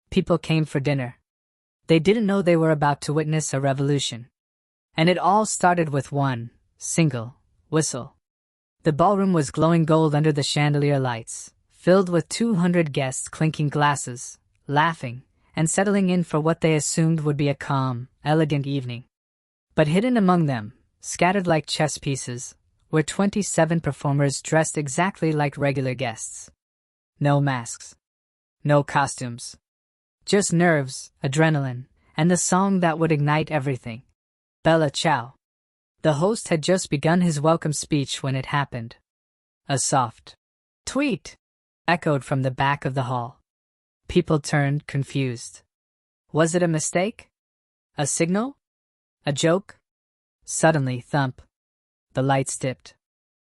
People came for dinner. They didn't know they were about to witness a revolution. And it all started with one single whistle. The ballroom was glowing gold under the chandelier lights, filled with 200 guests clinking glasses, laughing, and settling in for what they assumed would be a calm, elegant evening. But hidden among them, scattered like chess pieces, were 27 performers dressed exactly like regular guests. No masks. No costumes. Just nerves, adrenaline, and the song that would ignite everything. Bella Ciao. The host had just begun his welcome speech when it happened. A soft tweet echoed from the back of the hall. People turned, confused. Was it a mistake? A signal? A joke? Suddenly, thump. The lights dipped.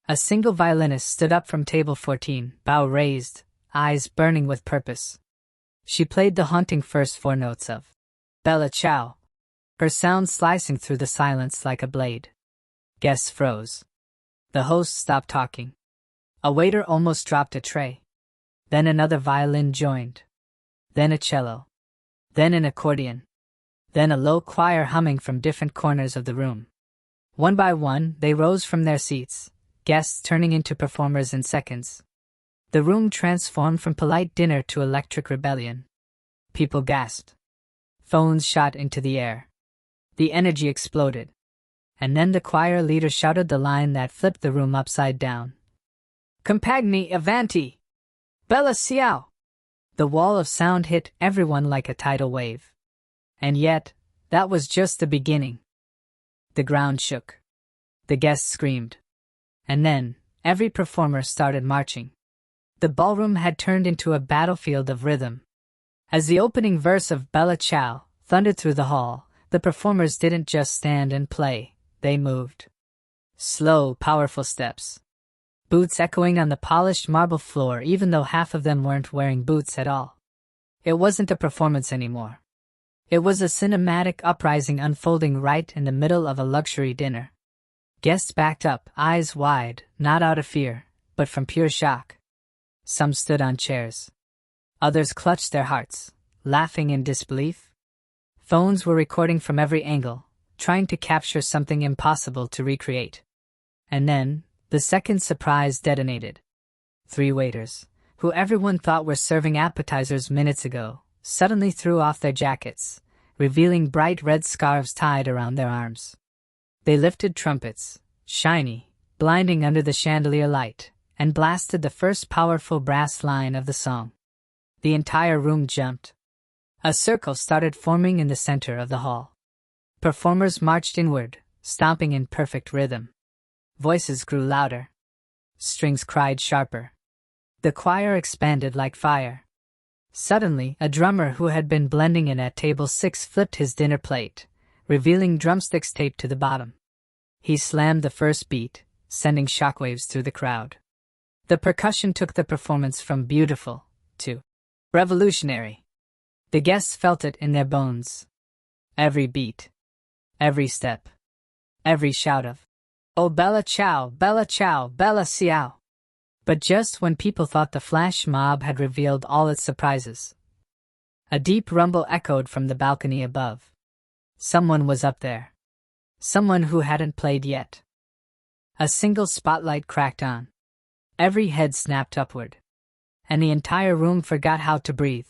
A single violinist stood up from table 14, bow raised, eyes burning with purpose. She played the haunting first 4 notes of Bella Ciao, her sound slicing through the silence like a blade. Guests froze. The host stopped talking. A waiter almost dropped a tray. Then another violin joined. Then a cello. Then an accordion. Then a low choir humming from different corners of the room. One by one, they rose from their seats, guests turning into performers in seconds. The room transformed from polite dinner to electric rebellion. People gasped. Phones shot into the air. The energy exploded. And then the choir leader shouted the line that flipped the room upside down. Compagni avanti! Bella Ciao! The wall of sound hit everyone like a tidal wave. And yet, that was just the beginning. The ground shook. The guests screamed. And then, every performer started marching. The ballroom had turned into a battlefield of rhythm. As the opening verse of Bella Ciao thundered through the hall, the performers didn't just stand and play, they moved. Slow, powerful steps. Boots echoing on the polished marble floor even though half of them weren't wearing boots at all. It wasn't a performance anymore. It was a cinematic uprising unfolding right in the middle of a luxury dinner. Guests backed up, eyes wide, not out of fear, but from pure shock. Some stood on chairs. Others clutched their hearts, laughing in disbelief. Phones were recording from every angle, trying to capture something impossible to recreate. And then, the second surprise detonated. 3 waiters, who everyone thought were serving appetizers minutes ago, suddenly threw off their jackets, revealing bright red scarves tied around their arms. They lifted trumpets, shiny, blinding under the chandelier light, and blasted the first powerful brass line of the song. The entire room jumped. A circle started forming in the center of the hall. Performers marched inward, stomping in perfect rhythm. Voices grew louder. Strings cried sharper. The choir expanded like fire. Suddenly, a drummer who had been blending in at table 6 flipped his dinner plate, revealing drumsticks taped to the bottom. He slammed the first beat, sending shockwaves through the crowd. The percussion took the performance from beautiful to revolutionary. The guests felt it in their bones. Every beat, every step, every shout of, "Oh Bella Ciao, Bella Ciao, Bella Ciao!" But just when people thought the flash mob had revealed all its surprises, a deep rumble echoed from the balcony above. Someone was up there. Someone who hadn't played yet. A single spotlight cracked on. Every head snapped upward. And the entire room forgot how to breathe.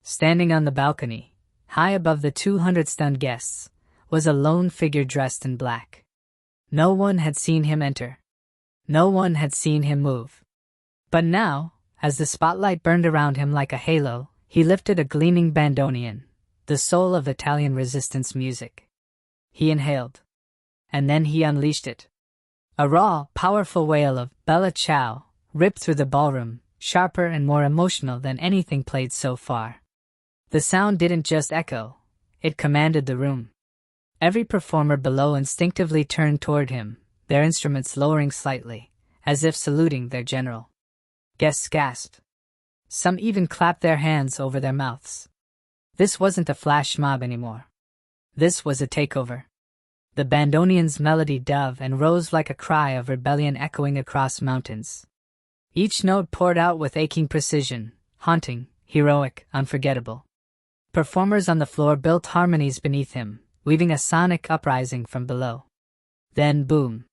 Standing on the balcony, high above the 200 stunned guests, was a lone figure dressed in black. No one had seen him enter. No one had seen him move. But now, as the spotlight burned around him like a halo, he lifted a gleaming bandoneon, the soul of Italian resistance music. He inhaled. And then he unleashed it. A raw, powerful wail of Bella Ciao ripped through the ballroom, sharper and more emotional than anything played so far. The sound didn't just echo, it commanded the room. Every performer below instinctively turned toward him, their instruments lowering slightly, as if saluting their general. Guests gasped. Some even clapped their hands over their mouths. This wasn't a flash mob anymore. This was a takeover. The bandoneon's melody dove and rose like a cry of rebellion echoing across mountains. Each note poured out with aching precision, haunting, heroic, unforgettable. Performers on the floor built harmonies beneath him, weaving a sonic uprising from below. Then boom!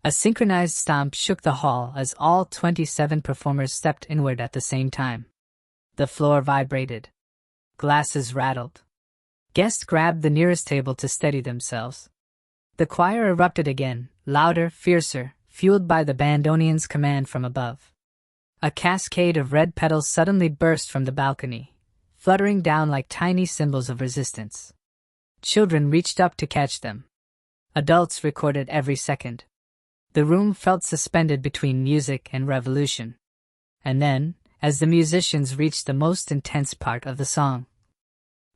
A synchronized stomp shook the hall as all 27 performers stepped inward at the same time. The floor vibrated. Glasses rattled. Guests grabbed the nearest table to steady themselves. The choir erupted again, louder, fiercer, fueled by the bandoneon's command from above. A cascade of red petals suddenly burst from the balcony, fluttering down like tiny symbols of resistance. Children reached up to catch them. Adults recorded every second. The room felt suspended between music and revolution. And then, as the musicians reached the most intense part of the song,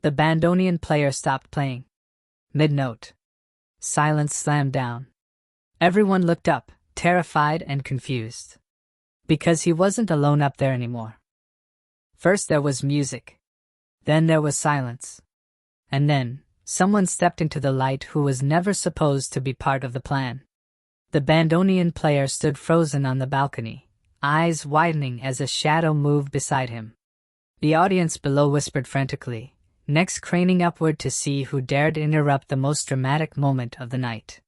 the bandoneon player stopped playing. Mid-note. Silence slammed down. Everyone looked up, terrified and confused. Because he wasn't alone up there anymore. First there was music. Then there was silence. And then, someone stepped into the light who was never supposed to be part of the plan. The bandoneon player stood frozen on the balcony, eyes widening as a shadow moved beside him. The audience below whispered frantically, necks craning upward to see who dared interrupt the most dramatic moment of the night.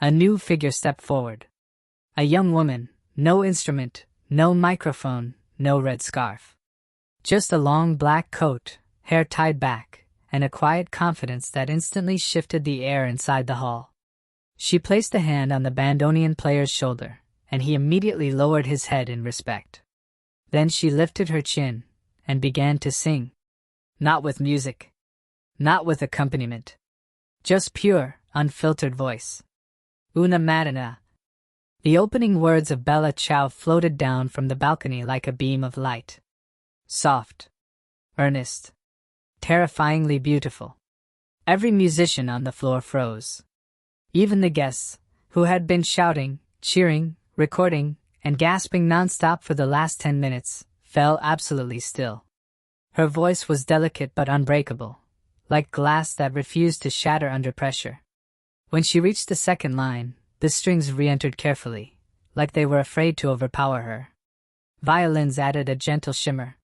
A new figure stepped forward. A young woman, no instrument, no microphone, no red scarf. Just a long black coat, hair tied back, and a quiet confidence that instantly shifted the air inside the hall. She placed a hand on the bandoneon player's shoulder, and he immediately lowered his head in respect. Then she lifted her chin and began to sing. Not with music. Not with accompaniment. Just pure, unfiltered voice. Una mattina. The opening words of Bella Ciao floated down from the balcony like a beam of light. Soft. Earnest. Terrifyingly beautiful. Every musician on the floor froze. Even the guests, who had been shouting, cheering, recording, and gasping nonstop for the last 10 minutes, fell absolutely still. Her voice was delicate but unbreakable, like glass that refused to shatter under pressure. When she reached the second line, the strings re-entered carefully, like they were afraid to overpower her. Violins added a gentle shimmer.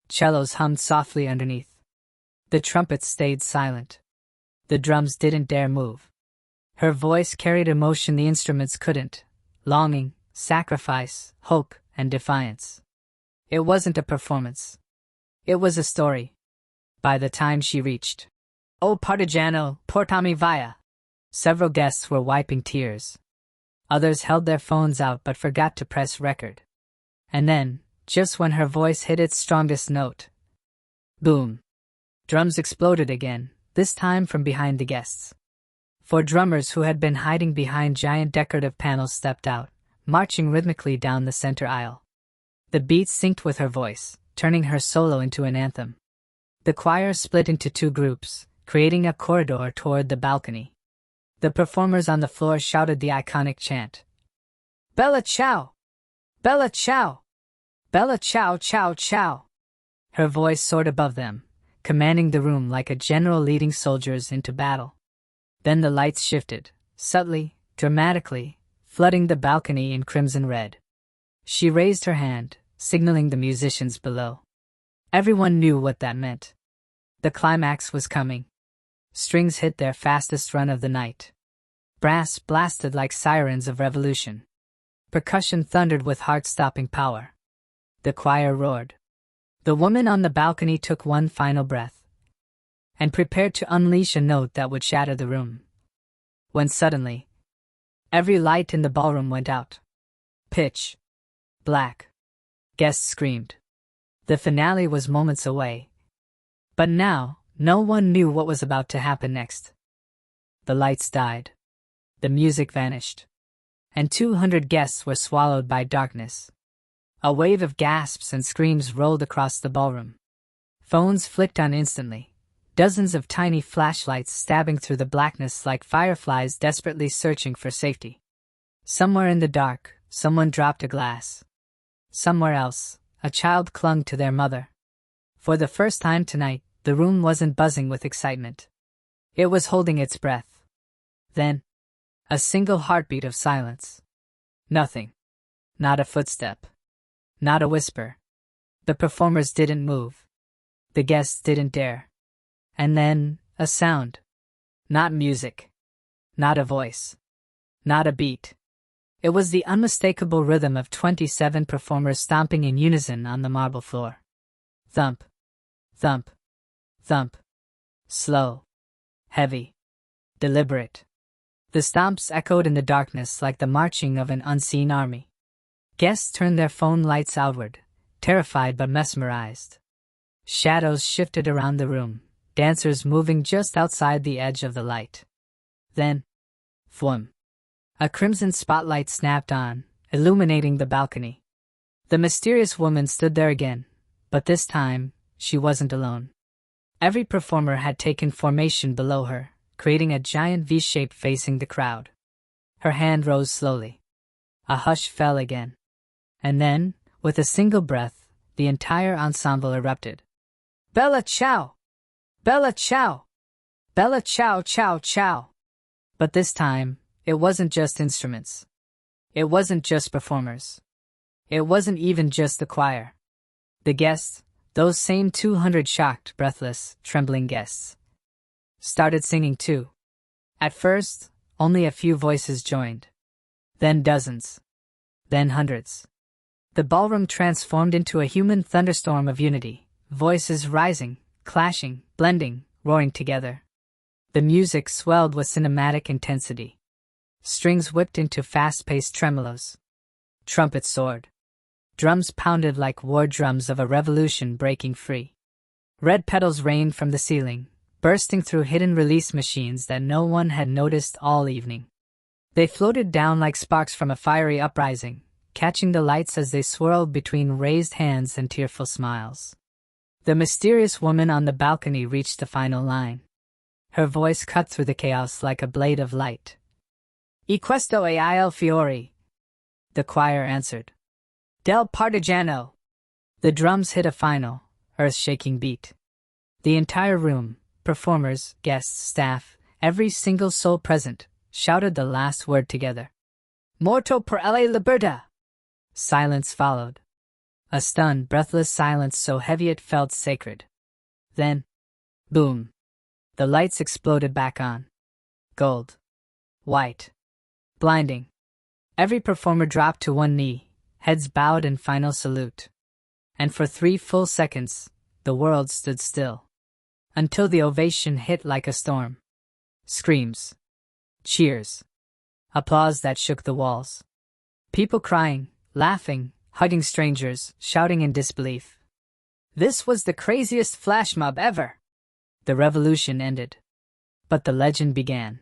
Cellos hummed softly underneath. The trumpets stayed silent. The drums didn't dare move. Her voice carried emotion the instruments couldn't: longing, sacrifice, hope, and defiance. It wasn't a performance. It was a story. By the time she reached, "O partigiano, portami via," several guests were wiping tears. Others held their phones out but forgot to press record. And then, just when her voice hit its strongest note, boom! Drums exploded again, this time from behind the guests. Four drummers who had been hiding behind giant decorative panels stepped out, marching rhythmically down the center aisle. The beat synced with her voice, turning her solo into an anthem. The choir split into two groups, creating a corridor toward the balcony. The performers on the floor shouted the iconic chant. Bella Ciao! Bella Ciao! Bella Ciao, Ciao, Ciao! Her voice soared above them, commanding the room like a general leading soldiers into battle. Then the lights shifted, subtly, dramatically, flooding the balcony in crimson red. She raised her hand, signaling the musicians below. Everyone knew what that meant. The climax was coming. Strings hit their fastest run of the night. Brass blasted like sirens of revolution. Percussion thundered with heart-stopping power. The choir roared. The woman on the balcony took one final breath and prepared to unleash a note that would shatter the room. When suddenly, every light in the ballroom went out. Pitch black. Guests screamed. The finale was moments away. But now, no one knew what was about to happen next. The lights died. The music vanished. And 200 guests were swallowed by darkness. A wave of gasps and screams rolled across the ballroom. Phones flicked on instantly, dozens of tiny flashlights stabbing through the blackness like fireflies desperately searching for safety. Somewhere in the dark, someone dropped a glass. Somewhere else, a child clung to their mother. For the first time tonight, the room wasn't buzzing with excitement. It was holding its breath. Then, a single heartbeat of silence. Nothing. Not a footstep. Not a whisper. The performers didn't move. The guests didn't dare. And then, a sound. Not music. Not a voice. Not a beat. It was the unmistakable rhythm of 27 performers stomping in unison on the marble floor. Thump. Thump. Thump. Slow. Heavy. Deliberate. The stomps echoed in the darkness like the marching of an unseen army. Guests turned their phone lights outward, terrified but mesmerized. Shadows shifted around the room, dancers moving just outside the edge of the light. Then, thwum. A crimson spotlight snapped on, illuminating the balcony. The mysterious woman stood there again, but this time, she wasn't alone. Every performer had taken formation below her, creating a giant V-shape facing the crowd. Her hand rose slowly. A hush fell again. And then, with a single breath, the entire ensemble erupted. Bella Ciao! Bella Ciao! Bella Ciao Ciao Ciao! But this time, it wasn't just instruments. It wasn't just performers. It wasn't even just the choir. The guests, those same 200 shocked, breathless, trembling guests, started singing too. At first, only a few voices joined. Then dozens. Then hundreds. The ballroom transformed into a human thunderstorm of unity, voices rising, clashing, blending, roaring together. The music swelled with cinematic intensity. Strings whipped into fast-paced tremolos. Trumpets soared. Drums pounded like war drums of a revolution breaking free. Red petals rained from the ceiling, bursting through hidden release machines that no one had noticed all evening. They floated down like sparks from a fiery uprising, catching the lights as they swirled between raised hands and tearful smiles. The mysterious woman on the balcony reached the final line. Her voice cut through the chaos like a blade of light. E questo è il fiore. The choir answered. Del partigiano. The drums hit a final, earth-shaking beat. The entire room, performers, guests, staff, every single soul present, shouted the last word together. Morto per la libertà. Silence followed. A stunned, breathless silence so heavy it felt sacred. Then, boom. The lights exploded back on. Gold. White. Blinding. Every performer dropped to one knee, heads bowed in final salute. And for 3 full seconds, the world stood still. Until the ovation hit like a storm. Screams. Cheers. Applause that shook the walls. People crying, laughing, hugging strangers, shouting in disbelief. This was the craziest flash mob ever. The revolution ended. But the legend began.